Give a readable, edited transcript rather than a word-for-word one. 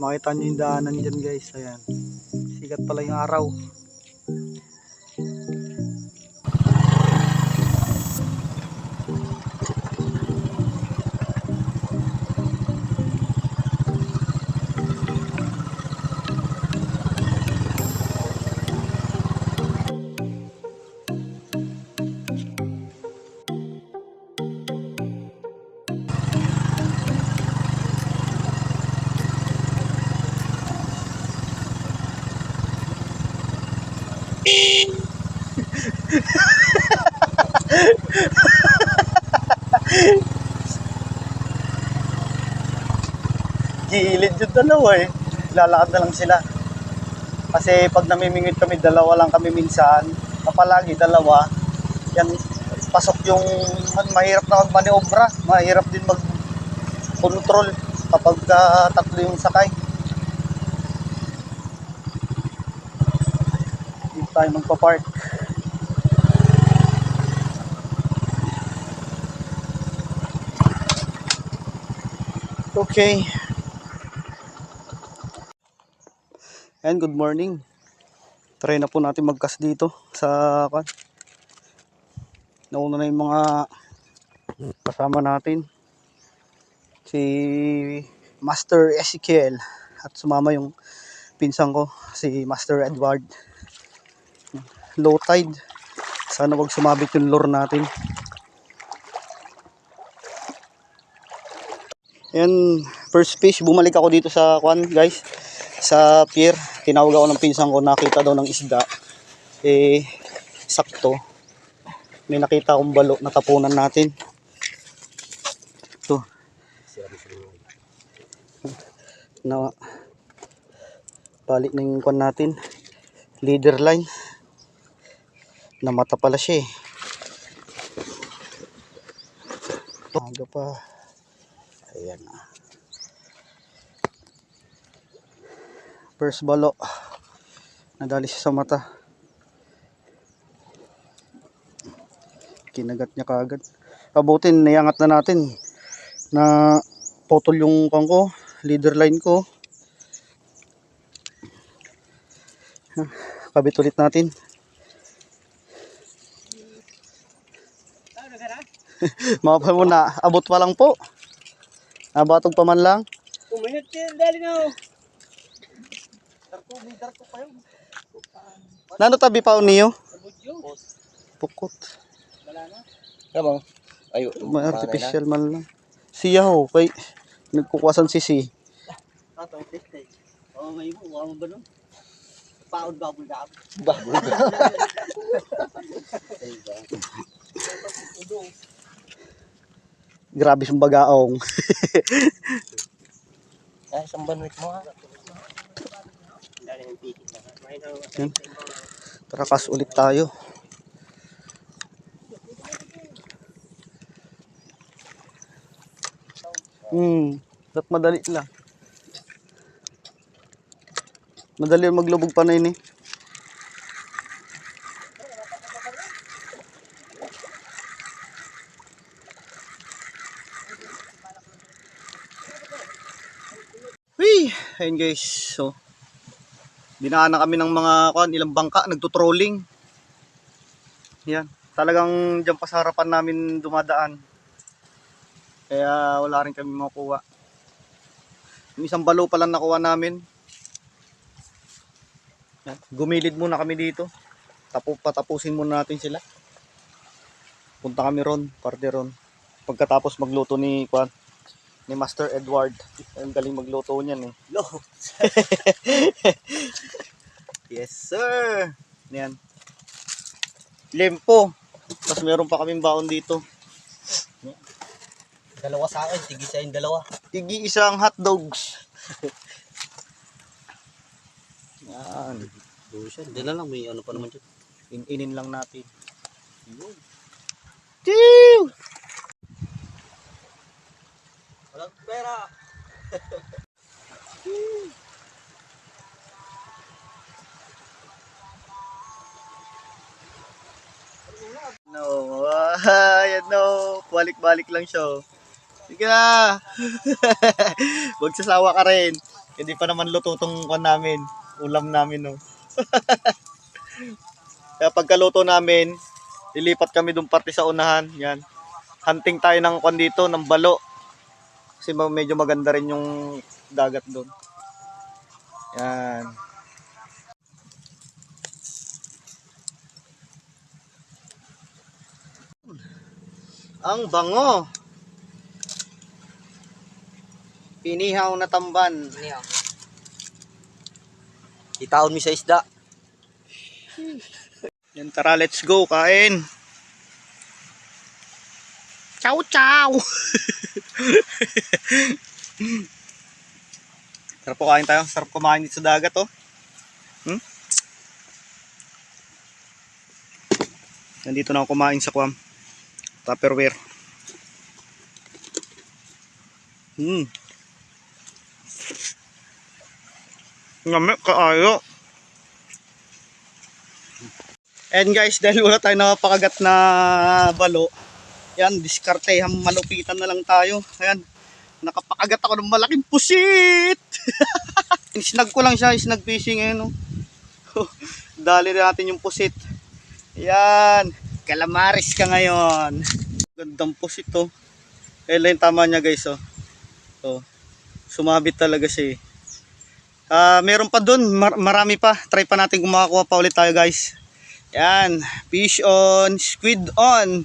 Makita nyo yung daanan dyan guys. Ayan. Sikat pala yung araw. Gilid yung dalawa eh. Lalakad na lang sila. Kasi pag namimingwit kami, dalawa lang kami minsan. Kapalagi dalawa. Yan, pasok yung mahirap na magmaniobra. Mahirap din mag-control kapag tatlo yung sakay. Hindi tayo magpa-park. Okay. And good morning. Try na po natin mag-cast dito sa nauna na yung mga kasama natin. Si Master Ezekiel at sumama yung pinsan ko, si Master Edward. Low tide. Sana wag sumabit yung lure natin. Yan, first fish, bumalik ako dito sa guys, sa pier. Tinawag ako ng pinsan ko, nakita daw ng isda. Eh, sakto. May nakita akong balo, natapunan natin. Ito. Na, balik na yung natin. Leader line. Namata pala siya eh. Aga pa. Ayan na. First balo. Nadali siya sa mata. Kinagat niya kaagad. Abutin, nayangat na natin. Na potol yung ko, leader line ko. Kabit ulit natin. Mapal mo na, abot pa lang po. Nabatog pa man lang. Kuminit din, dali na. Darko pa yun. Nano tabi pa niyo? Pukot. Wala na. Tama. Ayo, May artificial man lang. Siya ho, kay nagkukwasan si. Ato, tete. Oo, ngayon mo, wala mo ba nun? Paod babul na. Babul. Grabe yung bagaong. Ay, isang banwit mo ha. Dali ng pikit na. Tara, kas ulit tayo. Dat madali lang. Madali maglubog pa na yun eh. Whee! Ayun guys, so dinaan na kami ng mga ilang bangka, nagtutrolling. Yan, talagang dyan pa sa harapan namin dumadaan. Kaya wala rin kami makuha. Yung isang balo pa lang nakuha namin. Yan, gumilid muna kami dito. Patapusin muna natin sila. Punta kami ron, parte ron. Pagkatapos magluto ni Master Edward. Ang galing magluto niyan eh. Yes sir. Yan. Lempo. Tapos meron pa kaming baon dito. Dalawa sa akin, tigi sa yung dalawa. Tigi isang hotdogs. Yan. Busan, dala lang, may ano pa naman dyan. Inin lang natin. Yun. Chew! Walang pera. No, ayan no. Balik-balik lang siya. Sige na. Huwag sasawa ka rin. Hindi pa naman luto tong kwan namin. Ulam namin, no. Kaya pagkaluto namin, lilipat kami dun parte sa unahan. Yan. Hunting tayo ng kwan dito, ng balo. Kasi medyo maganda rin yung dagat doon. Yan. Ang bango. Pinihaw na tamban. Itaon mi sa isda. Yan, tara, let's go, kain. Chow chow. Sarap po kain tayo. Sarap kumain dito sa dagat, oh. Nandito na ako kumain sa Kuam. Tupperware. Ngami, kaayo. And guys, dahil wala tayo napakagat na balo, yan, diskartehan, malupitan na lang tayo. Ayan, nakapakagat ako ng malaking pusit. Snag ko lang siya, snag fishing, no. Dali na natin yung pusit. Yan, calamaris ka ngayon. Gandang pusit, oh. Kailan yung tama niya, guys, oh. Oh, sumabit talaga siya, eh. Meron pa dun, marami pa. Try pa natin kung makakuha pa ulit tayo, guys. Yan, fish on, squid on.